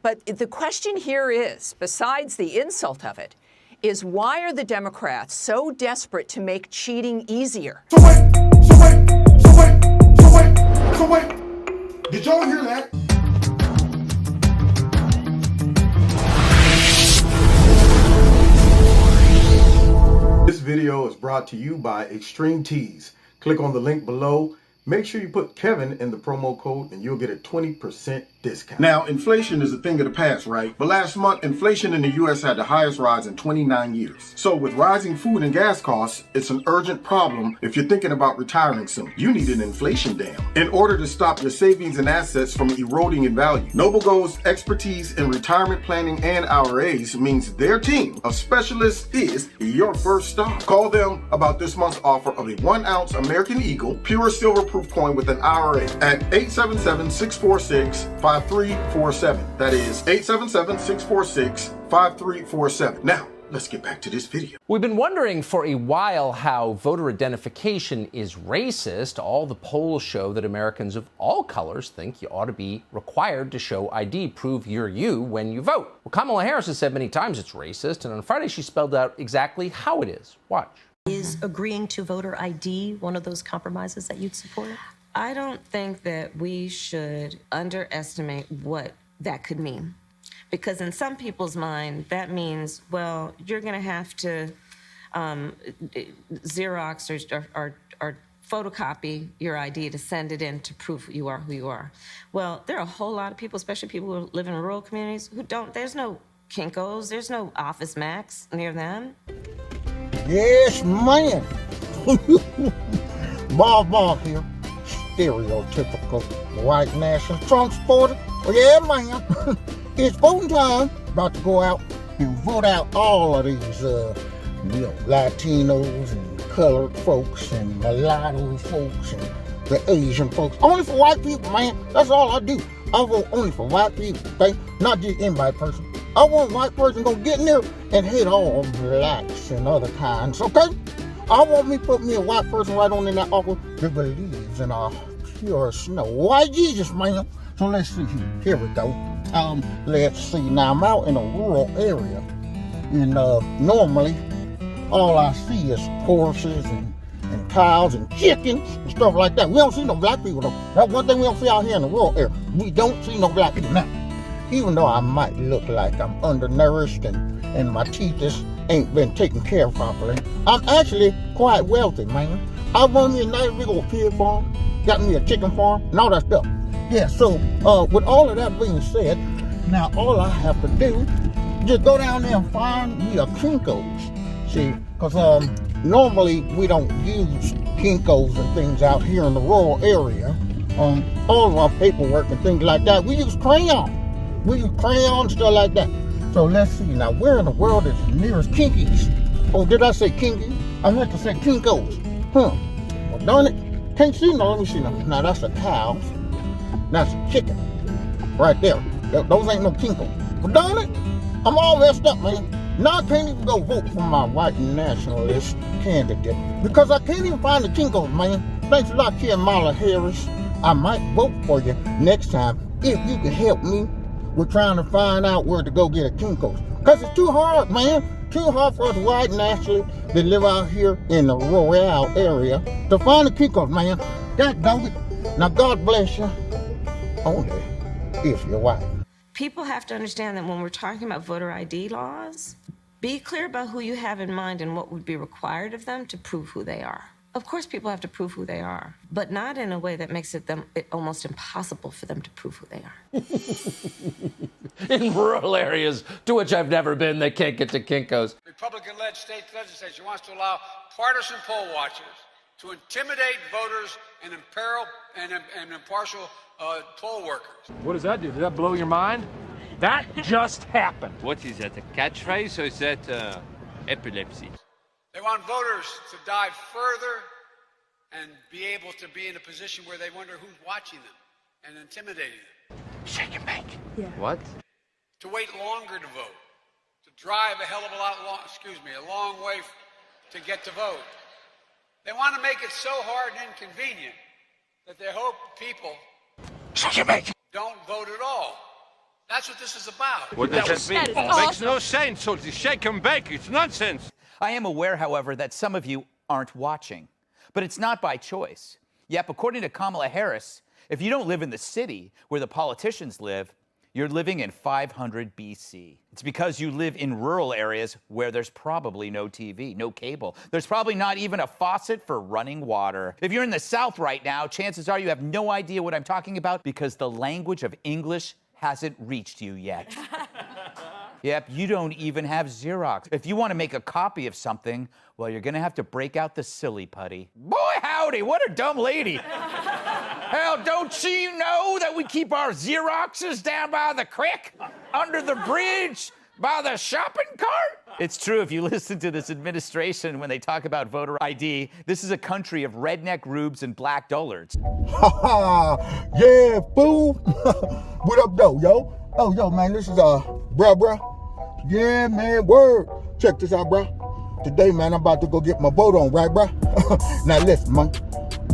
But the question here is, besides the insult of it, is why are the Democrats so desperate to make cheating easier? So wait. Did y'all hear that? This video is brought to you by Extreme Tees. Click on the link below. Make sure you put Kevin in the promo code and you'll get a 20% discount. Now, inflation is a thing of the past, right? But last month, inflation in the U.S. had the highest rise in 29 years. So with rising food and gas costs, it's an urgent problem if you're thinking about retiring soon. You need an inflation dam in order to stop your savings and assets from eroding in value. NobleGo's expertise in retirement planning and IRAs means their team of specialists is your first stop. Call them about this month's offer of a 1-ounce American Eagle pure silver proof coin with an IRA at 877-646-5347. That is 877-646-5347. Now, let's get back to this video. We've been wondering for a while how voter identification is racist. All the polls show that Americans of all colors think you ought to be required to show ID, prove you're you when you vote. Well, Kamala Harris has said many times it's racist, and on Friday she spelled out exactly how it is. Watch. Is agreeing to voter ID one of those compromises that you'd support? I don't think that we should underestimate what that could mean. Because in some people's mind, that means, well, you're going to have to Xerox or photocopy your ID to send it in to prove you are who you are. Well, there are a whole lot of people, especially people who live in rural communities, who don't. There's no Kinkos, there's no Office Max near them. Yes, man. Bob here. Stereotypical white national Trump supporter. Well, yeah, man. It's voting time. About to go out and vote out all of these, Latinos and colored folks and mulatto folks and the Asian folks. Only for white people, man. That's all I do. I vote only for white people, okay? Not just anybody person. I want a white person gonna get in there and hit all blacks and other kinds, okay? I want me put me a white person right on in that office that believes in our pure snow white Jesus, man. So let's see here. Here we go. Let's see. Now I'm out in a rural area, and normally all I see is horses and cows and chickens and stuff like that. We don't see no black people though. That's one thing we don't see out here in the rural area. We don't see no black people now. Even though I might look like I'm undernourished and my teeth just ain't been taken care of properly, I'm actually quite wealthy, man. I run me a nice big old pig farm, got me a chicken farm, and all that stuff. Yeah, so with all of that being said, now all I have to do is just go down there and find me a Kinko's. See, because normally we don't use Kinkos and things out here in the rural area. All of our paperwork and things like that, we use crayon. We use crayons, stuff like that. So let's see now, where in the world is the nearest Kinkies? Oh, did I say Kinky? I meant to say Kinko's. Well, darn it. Can't see no, let me see now. Now that's a cow. That's a chicken. Right there. Those ain't no Kinko. But darn it, I'm all messed up, man. Now I can't even go vote for my white nationalist candidate because I can't even find the Kinkos, man. Thanks a lot, Kamala Harris. I might vote for you next time if you can help me. We're trying to find out where to go get a Kinko. Because it's too hard, man. Too hard for us white nationalists that live out here in the rural area to find the Kinkos, man. God dog it. Now, God bless you. Only if you're white. People have to understand that when we're talking about voter ID laws, be clear about who you have in mind and what would be required of them to prove who they are. Of course, people have to prove who they are, but not in a way that makes it almost impossible for them to prove who they are. In rural areas, to which I've never been, they can't get to Kinko's. Republican-led state legislature wants to allow partisan poll watchers to intimidate voters and impartial poll workers. What does that do? Did that blow your mind? That just happened. What is that, a catchphrase or is that epilepsy? They want voters to dive further and be able to be in a position where they wonder who's watching them and intimidating them. Shake and bake. Yeah. What? To wait longer to vote, to drive a hell of a long way to get to vote. They want to make it so hard and inconvenient that they hope people Shake and bake. don't vote at all. That's what this is about. What does that mean? Makes no sense. So it's shake and bake. It's nonsense. I am aware, however, that some of you aren't watching. But it's not by choice. Yep, according to Kamala Harris, if you don't live in the city where the politicians live, you're living in 500 BC. It's because you live in rural areas where there's probably no TV, no cable. There's probably not even a faucet for running water. If you're in the South right now, chances are you have no idea what I'm talking about because the language of English hasn't reached you yet. Yep, you don't even have Xerox. If you want to make a copy of something, well, you're gonna have to break out the silly putty. Boy, howdy, what a dumb lady. Hell, don't she know that we keep our Xeroxes down by the creek, under the bridge, by the shopping cart? It's true, if you listen to this administration when they talk about voter ID, this is a country of redneck rubes and black dullards. Ha ha, yeah, fool. What up, though, yo? Oh, yo, man, this is, bruh. Yeah, man, word. Check this out, bruh. Today, man, I'm about to go get my vote on, right, bruh? Now, listen, man.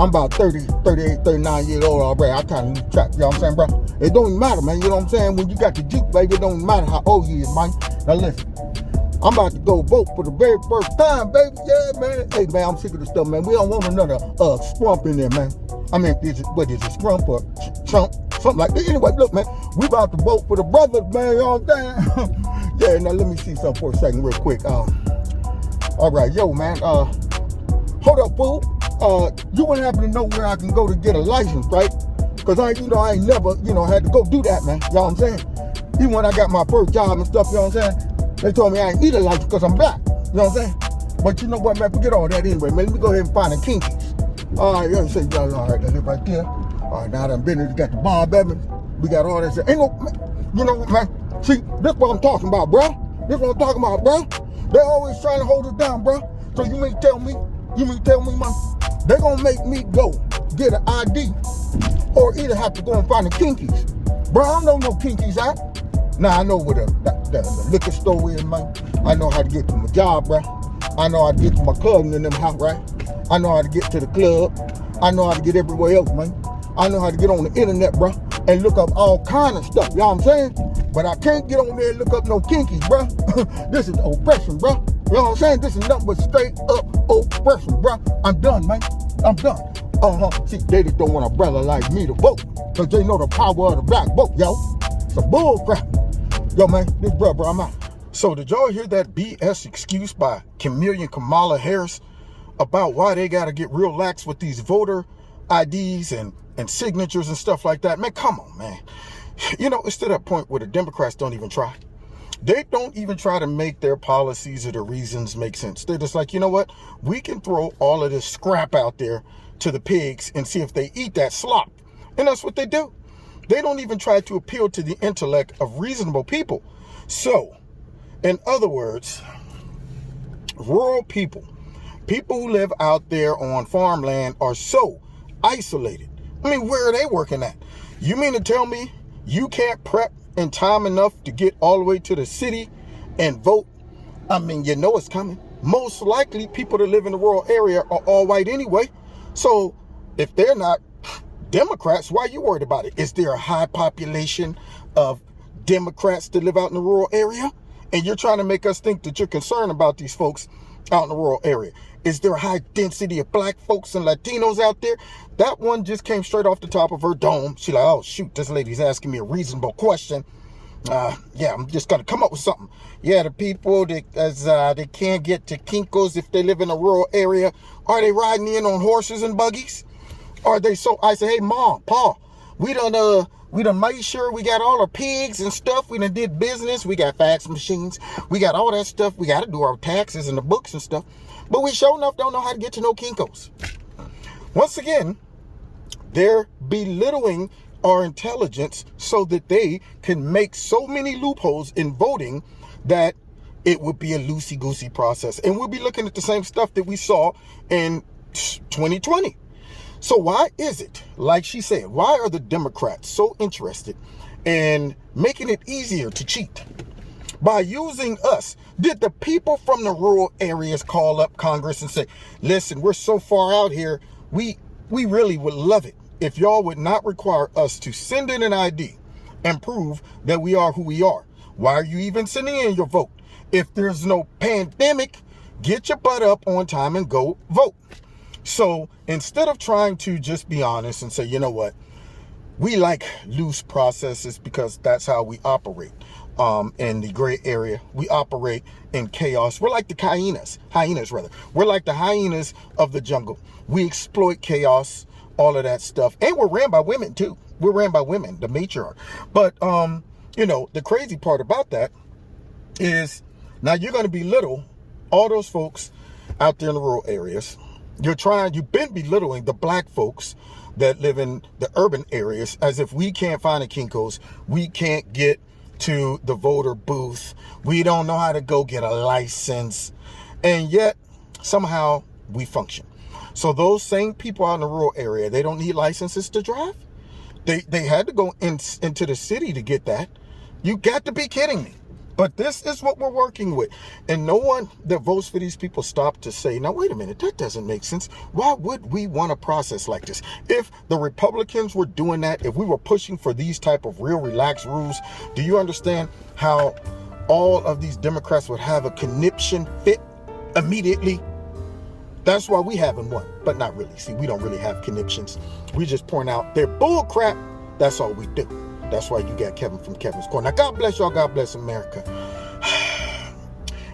I'm about 30, 38, 39 years old already. I kind of lose track, you know what I'm saying, bro? It don't even matter, man, you know what I'm saying? When you got the Jeep, baby, it don't even matter how old you is, man. Now, listen. I'm about to go vote for the very first time, baby. Yeah, man. Hey, man, I'm sick of this stuff, man. We don't want another scrump in there, man. I mean, what is it, scrump or chump? Something like that. Anyway, look, man, we about to vote for the brothers, man, you know what I'm saying? Yeah, now let me see something for a second real quick. All right, yo, man, hold up, fool. You wouldn't happen to know where I can go to get a license, right? Because I ain't never, had to go do that, man. You know what I'm saying? Even when I got my first job and stuff, you know what I'm saying? They told me I ain't need a license because I'm black. You know what I'm saying? But you know what, man? Forget all that anyway, man. Let me go ahead and find the Kinkies. All right, you say, all right, that's it right there. All right, now that business, we got the bomb, baby. We got all that shit. Ain't no, man, you know what, man? See, this what I'm talking about, bro. This what I'm talking about, bro. They always trying to hold us down, bro. So you mean tell me, man, they gonna make me go get an ID or either have to go and find the Kinkies. Bro, I don't know no Kinkies out. Now I know where the liquor store is, man. I know how to get to my job, bro. I know how to get to my cousin in them house, right? I know how to get to the club. I know how to get everywhere else, man. I know how to get on the internet, bro, and look up all kind of stuff, you know what I'm saying? But I can't get on there and look up no Kinkies, bro. This is oppression, bro. You know what I'm saying? This is nothing but straight up oppression, bro. I'm done, man. I'm done. See, they just don't want a brother like me to vote because they know the power of the black vote, yo. It's a bull crap. Yo, man, this brother, I'm out. So did y'all hear that BS excuse by Kamala Harris about why they got to get real lax with these voter IDs and signatures and stuff like that? Man, come on, man. It's to that point where the Democrats don't even try. They don't even try to make their policies or the reasons make sense. They're just like, you know what? We can throw all of this scrap out there to the pigs and see if they eat that slop. And that's what they do. They don't even try to appeal to the intellect of reasonable people. So, in other words, rural people who live out there on farmland are so isolated. I mean, where are they working at? You mean to tell me you can't prep in time enough to get all the way to the city and vote? I mean, you know it's coming. Most likely people that live in the rural area are all white anyway. So if they're not Democrats, why are you worried about it? Is there a high population of Democrats that live out in the rural area? And you're trying to make us think that you're concerned about these folks out in the rural area. Is there a high density of black folks and Latinos out there? That one just came straight off the top of her dome. She's like, oh, shoot, this lady's asking me a reasonable question. Yeah, I'm just going to come up with something. Yeah, the people that they can't get to Kinko's if they live in a rural area, are they riding in on horses and buggies? Are they so? I say, hey, Mom, Pa, we done made sure we got all our pigs and stuff. We done did business. We got fax machines. We got all that stuff. We got to do our taxes and the books and stuff. But we sure enough don't know how to get to no Kinko's. Once again, they're belittling our intelligence so that they can make so many loopholes in voting that it would be a loosey-goosey process. And we'll be looking at the same stuff that we saw in 2020. So why is it, like she said, why are the Democrats so interested in making it easier to cheat? By using us, did the people from the rural areas call up Congress and say, listen, we're so far out here, we really would love it if y'all would not require us to send in an ID and prove that we are who we are. Why are you even sending in your vote? If there's no pandemic, get your butt up on time and go vote. So instead of trying to just be honest and say, you know what, we like loose processes because that's how we operate in the gray area. We operate in chaos. We're like the hyenas. We're like the hyenas of the jungle. We exploit chaos, all of that stuff. And we're ran by women too. We're ran by women, the matriarch. But, you know, the crazy part about that is now you're going to belittle all those folks out there in the rural areas. You've been belittling the black folks that live in the urban areas as if we can't find a Kinko's, we can't get to the voter booth, we don't know how to go get a license, and yet somehow we function. So those same people out in the rural area, they don't need licenses to drive? They had to go into the city to get that. You got to be kidding me. But this is what we're working with. And no one that votes for these people stopped to say, now, wait a minute, that doesn't make sense. Why would we want a process like this? If the Republicans were doing that, if we were pushing for these type of real relaxed rules, do you understand how all of these Democrats would have a conniption fit immediately? That's why we haven't won, but not really. See, we don't really have conniptions. We just point out their bull crap. That's all we do. That's why you got Kevin from Kevin's Corner. Now, God bless y'all. God bless America.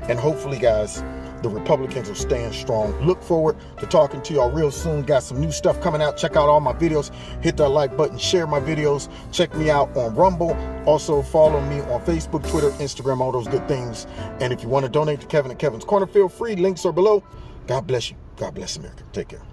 And hopefully, guys, the Republicans will stand strong. Look forward to talking to y'all real soon. Got some new stuff coming out. Check out all my videos. Hit that like button. Share my videos. Check me out on Rumble. Also, follow me on Facebook, Twitter, Instagram, all those good things. And if you want to donate to Kevin at Kevin's Corner, feel free. Links are below. God bless you. God bless America. Take care.